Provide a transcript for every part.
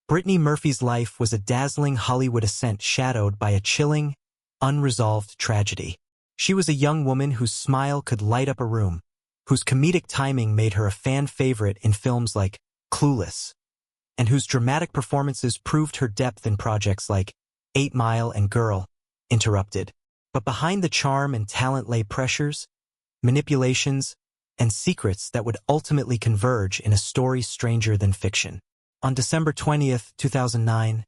Britney Murphy's life was a dazzling Hollywood ascent shadowed by a chilling, unresolved tragedy. She was a young woman whose smile could light up a room, whose comedic timing made her a fan favorite in films like Clueless, and whose dramatic performances proved her depth in projects like 8 Mile and Girl, Interrupted. But behind the charm and talent lay pressures, manipulations, and secrets that would ultimately converge in a story stranger than fiction. On December 20th, 2009,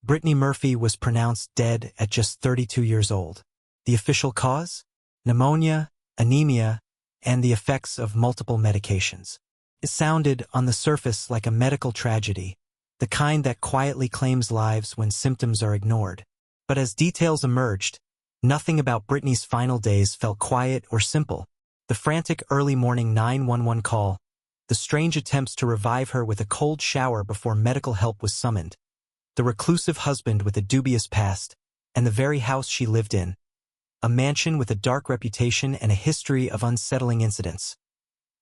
Britney Murphy was pronounced dead at just 32 years old. The official cause? Pneumonia, anemia, and the effects of multiple medications. It sounded, on the surface, like a medical tragedy, the kind that quietly claims lives when symptoms are ignored. But as details emerged, nothing about Britney's final days felt quiet or simple. The frantic early morning 911 call, the strange attempts to revive her with a cold shower before medical help was summoned, the reclusive husband with a dubious past, and the very house she lived in, a mansion with a dark reputation and a history of unsettling incidents,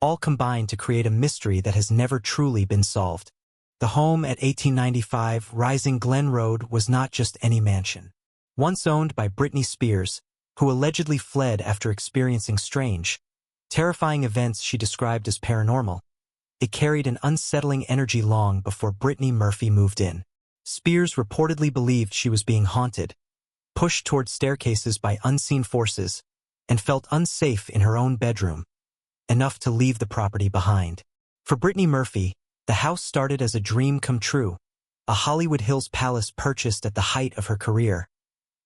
all combined to create a mystery that has never truly been solved. The home at 1895 Rising Glen Road was not just any mansion. Once owned by Britney Spears, who allegedly fled after experiencing strange, terrifying events she described as paranormal, it carried an unsettling energy long before Britney Murphy moved in. Spears reportedly believed she was being haunted, pushed toward staircases by unseen forces, and felt unsafe in her own bedroom, enough to leave the property behind. For Britney Murphy, the house started as a dream come true, a Hollywood Hills palace purchased at the height of her career.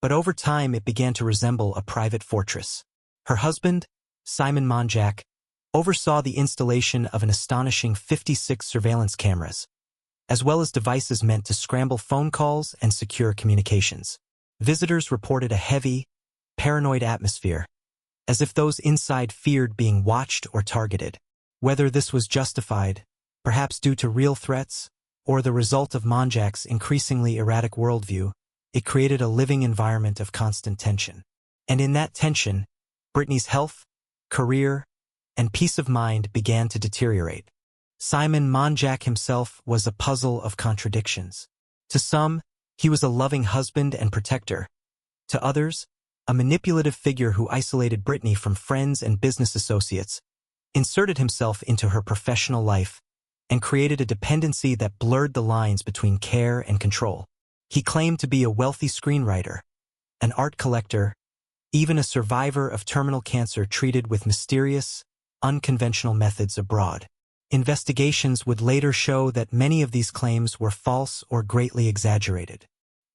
But over time it began to resemble a private fortress. Her husband, Simon Monjack, oversaw the installation of an astonishing 56 surveillance cameras, as well as devices meant to scramble phone calls and secure communications. Visitors reported a heavy, paranoid atmosphere, as if those inside feared being watched or targeted. Whether this was justified, perhaps due to real threats, or the result of Monjack's increasingly erratic worldview, it created a living environment of constant tension. And in that tension, Britney's health, career, and peace of mind began to deteriorate. Simon Monjack himself was a puzzle of contradictions. To some, he was a loving husband and protector. To others, a manipulative figure who isolated Britney from friends and business associates, inserted himself into her professional life, and created a dependency that blurred the lines between care and control. He claimed to be a wealthy screenwriter, an art collector, even a survivor of terminal cancer treated with mysterious, unconventional methods abroad. Investigations would later show that many of these claims were false or greatly exaggerated.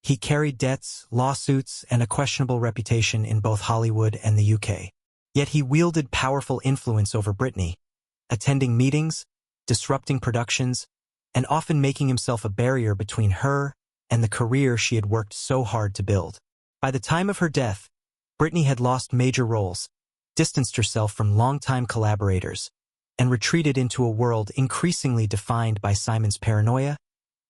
He carried debts, lawsuits, and a questionable reputation in both Hollywood and the UK. Yet he wielded powerful influence over Britney, attending meetings, disrupting productions, and often making himself a barrier between her and the career she had worked so hard to build. By the time of her death, Britney had lost major roles, distanced herself from longtime collaborators, and retreated into a world increasingly defined by Simon's paranoia,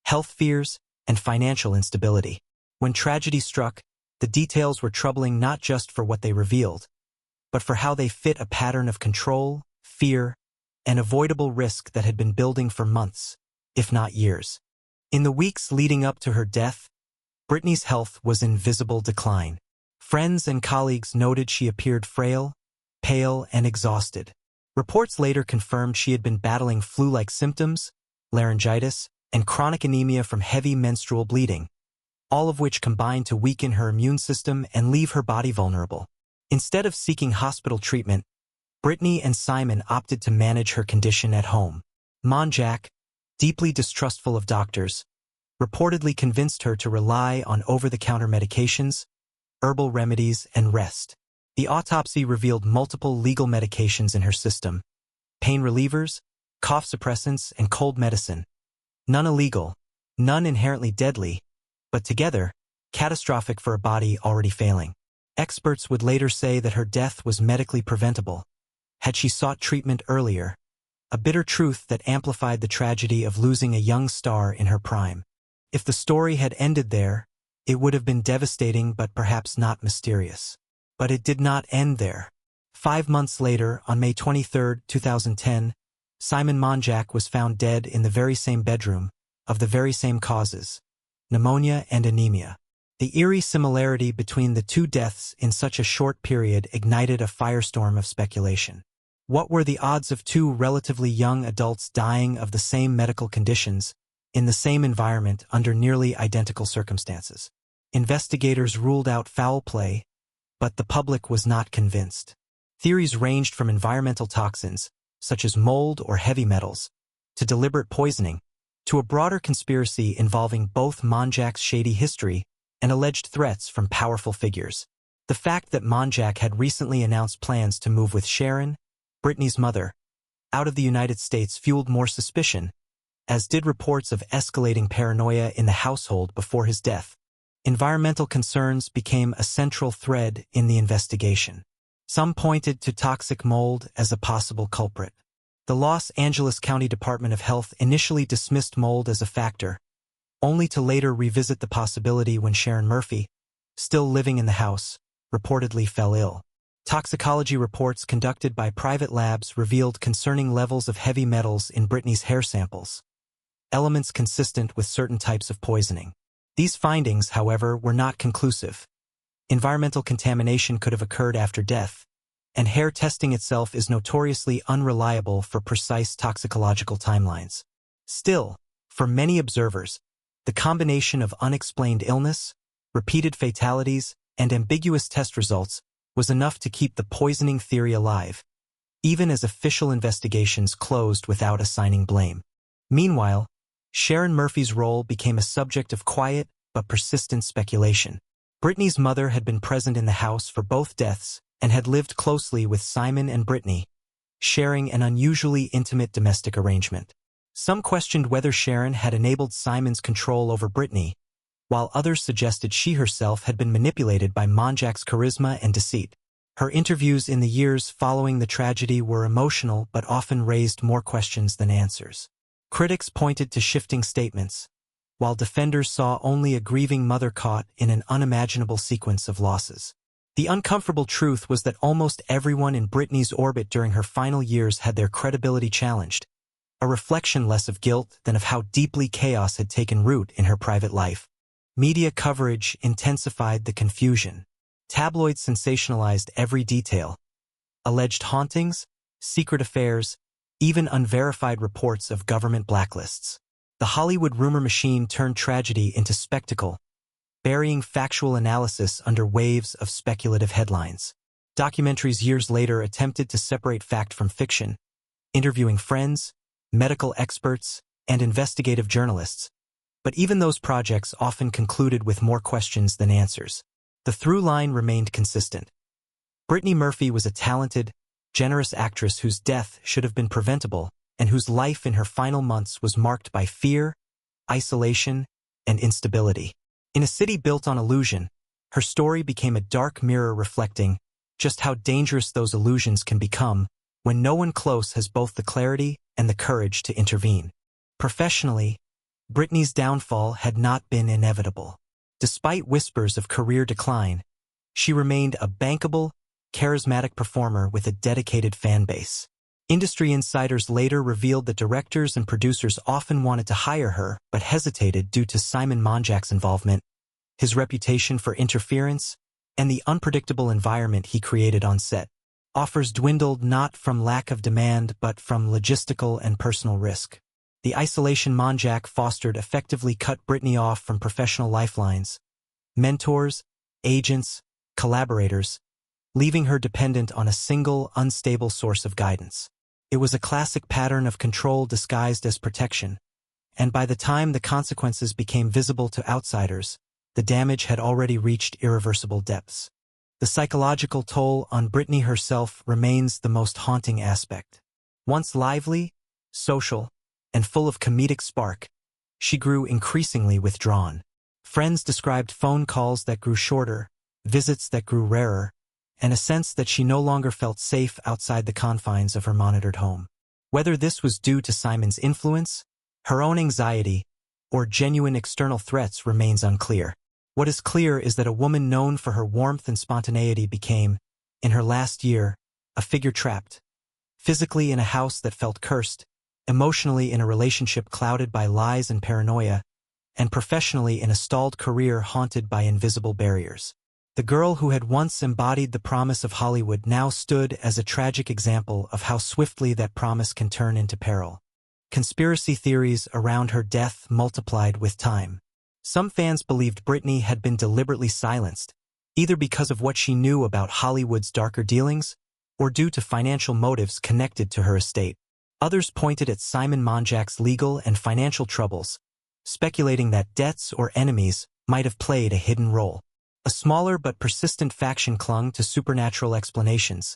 health fears, and financial instability. When tragedy struck, the details were troubling not just for what they revealed, but for how they fit a pattern of control, fear, and avoidable risk that had been building for months, if not years. In the weeks leading up to her death, Britney's health was in visible decline. Friends and colleagues noted she appeared frail, pale, and exhausted. Reports later confirmed she had been battling flu-like symptoms, laryngitis, and chronic anemia from heavy menstrual bleeding, all of which combined to weaken her immune system and leave her body vulnerable. Instead of seeking hospital treatment, Britney and Simon opted to manage her condition at home. Monjack, deeply distrustful of doctors, reportedly convinced her to rely on over-the-counter medications, herbal remedies, and rest. The autopsy revealed multiple legal medications in her system: pain relievers, cough suppressants, and cold medicine. None illegal, none inherently deadly, but together, catastrophic for a body already failing. Experts would later say that her death was medically preventable, had she sought treatment earlier, a bitter truth that amplified the tragedy of losing a young star in her prime. If the story had ended there, it would have been devastating but perhaps not mysterious. But it did not end there. 5 months later, on May 23, 2010, Simon Monjack was found dead in the very same bedroom, of the very same causes, pneumonia and anemia. The eerie similarity between the two deaths in such a short period ignited a firestorm of speculation. What were the odds of two relatively young adults dying of the same medical conditions, in the same environment under nearly identical circumstances? Investigators ruled out foul play, but the public was not convinced. Theories ranged from environmental toxins, such as mold or heavy metals, to deliberate poisoning, to a broader conspiracy involving both Monjack's shady history and alleged threats from powerful figures. The fact that Monjack had recently announced plans to move with Sharon, Britney's mother, out of the United States fueled more suspicion, as did reports of escalating paranoia in the household before his death. Environmental concerns became a central thread in the investigation. Some pointed to toxic mold as a possible culprit. The Los Angeles County Department of Health initially dismissed mold as a factor, only to later revisit the possibility when Sharon Murphy, still living in the house, reportedly fell ill. Toxicology reports conducted by private labs revealed concerning levels of heavy metals in Britney's hair samples, elements consistent with certain types of poisoning. These findings, however, were not conclusive. Environmental contamination could have occurred after death, and hair testing itself is notoriously unreliable for precise toxicological timelines. Still, for many observers, the combination of unexplained illness, repeated fatalities, and ambiguous test results was enough to keep the poisoning theory alive, even as official investigations closed without assigning blame. Meanwhile, Sharon Murphy's role became a subject of quiet but persistent speculation. Britney's mother had been present in the house for both deaths and had lived closely with Simon and Britney, sharing an unusually intimate domestic arrangement. Some questioned whether Sharon had enabled Simon's control over Britney, while others suggested she herself had been manipulated by Monjack's charisma and deceit. Her interviews in the years following the tragedy were emotional but often raised more questions than answers. Critics pointed to shifting statements, while defenders saw only a grieving mother caught in an unimaginable sequence of losses. The uncomfortable truth was that almost everyone in Britney's orbit during her final years had their credibility challenged, a reflection less of guilt than of how deeply chaos had taken root in her private life. Media coverage intensified the confusion. Tabloids sensationalized every detail. Alleged hauntings, secret affairs, even unverified reports of government blacklists. The Hollywood rumor machine turned tragedy into spectacle, burying factual analysis under waves of speculative headlines. Documentaries years later attempted to separate fact from fiction, interviewing friends, medical experts, and investigative journalists. But even those projects often concluded with more questions than answers. The through line remained consistent. Britney Murphy was a talented, generous actress whose death should have been preventable and whose life in her final months was marked by fear, isolation, and instability. In a city built on illusion, her story became a dark mirror reflecting just how dangerous those illusions can become when no one close has both the clarity and the courage to intervene. Professionally, Britney's downfall had not been inevitable. Despite whispers of career decline, she remained a bankable, charismatic performer with a dedicated fan base. Industry insiders later revealed that directors and producers often wanted to hire her but hesitated due to Simon Monjack's involvement, his reputation for interference, and the unpredictable environment he created on set. Offers dwindled not from lack of demand but from logistical and personal risk. The isolation Monjack fostered effectively cut Britney off from professional lifelines, mentors, agents, collaborators, leaving her dependent on a single, unstable source of guidance. It was a classic pattern of control disguised as protection, and by the time the consequences became visible to outsiders, the damage had already reached irreversible depths. The psychological toll on Britney herself remains the most haunting aspect. Once lively, social, and full of comedic spark, she grew increasingly withdrawn. Friends described phone calls that grew shorter, visits that grew rarer, and a sense that she no longer felt safe outside the confines of her monitored home. Whether this was due to Simon's influence, her own anxiety, or genuine external threats remains unclear. What is clear is that a woman known for her warmth and spontaneity became, in her last year, a figure trapped, physically in a house that felt cursed, emotionally in a relationship clouded by lies and paranoia, and professionally in a stalled career haunted by invisible barriers. The girl who had once embodied the promise of Hollywood now stood as a tragic example of how swiftly that promise can turn into peril. Conspiracy theories around her death multiplied with time. Some fans believed Britney had been deliberately silenced, either because of what she knew about Hollywood's darker dealings, or due to financial motives connected to her estate. Others pointed at Simon Monjack's legal and financial troubles, speculating that debts or enemies might have played a hidden role. A smaller but persistent faction clung to supernatural explanations,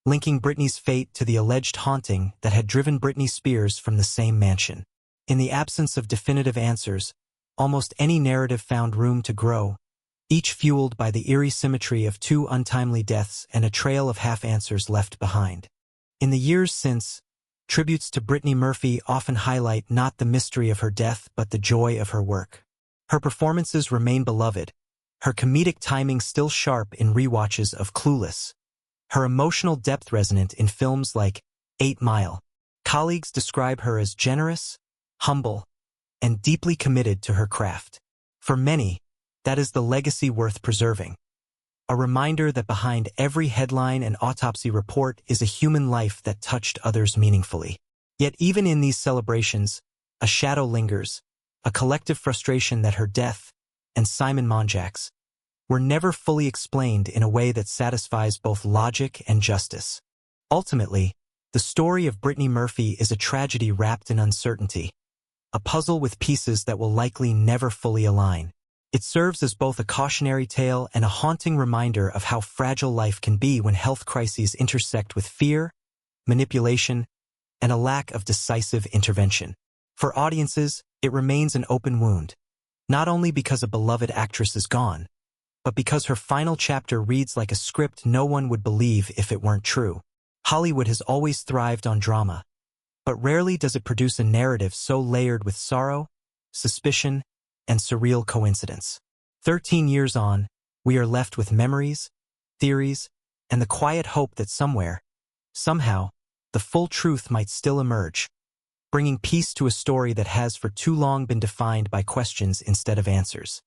linking Britney's fate to the alleged haunting that had driven Britney Spears from the same mansion. In the absence of definitive answers, almost any narrative found room to grow, each fueled by the eerie symmetry of two untimely deaths and a trail of half-answers left behind. In the years since, tributes to Britney Murphy often highlight not the mystery of her death but the joy of her work. Her performances remain beloved, her comedic timing still sharp in rewatches of Clueless, her emotional depth resonant in films like 8 Mile. Colleagues describe her as generous, humble, and deeply committed to her craft. For many, that is the legacy worth preserving. A reminder that behind every headline and autopsy report is a human life that touched others meaningfully. Yet even in these celebrations, a shadow lingers, a collective frustration that her death, and Simon Monjack's, were never fully explained in a way that satisfies both logic and justice. Ultimately, the story of Britney Murphy is a tragedy wrapped in uncertainty, a puzzle with pieces that will likely never fully align. It serves as both a cautionary tale and a haunting reminder of how fragile life can be when health crises intersect with fear, manipulation, and a lack of decisive intervention. For audiences, it remains an open wound, not only because a beloved actress is gone, but because her final chapter reads like a script no one would believe if it weren't true. Hollywood has always thrived on drama, but rarely does it produce a narrative so layered with sorrow, suspicion, and surreal coincidence. 13 years on, we are left with memories, theories, and the quiet hope that somewhere, somehow, the full truth might still emerge, bringing peace to a story that has for too long been defined by questions instead of answers.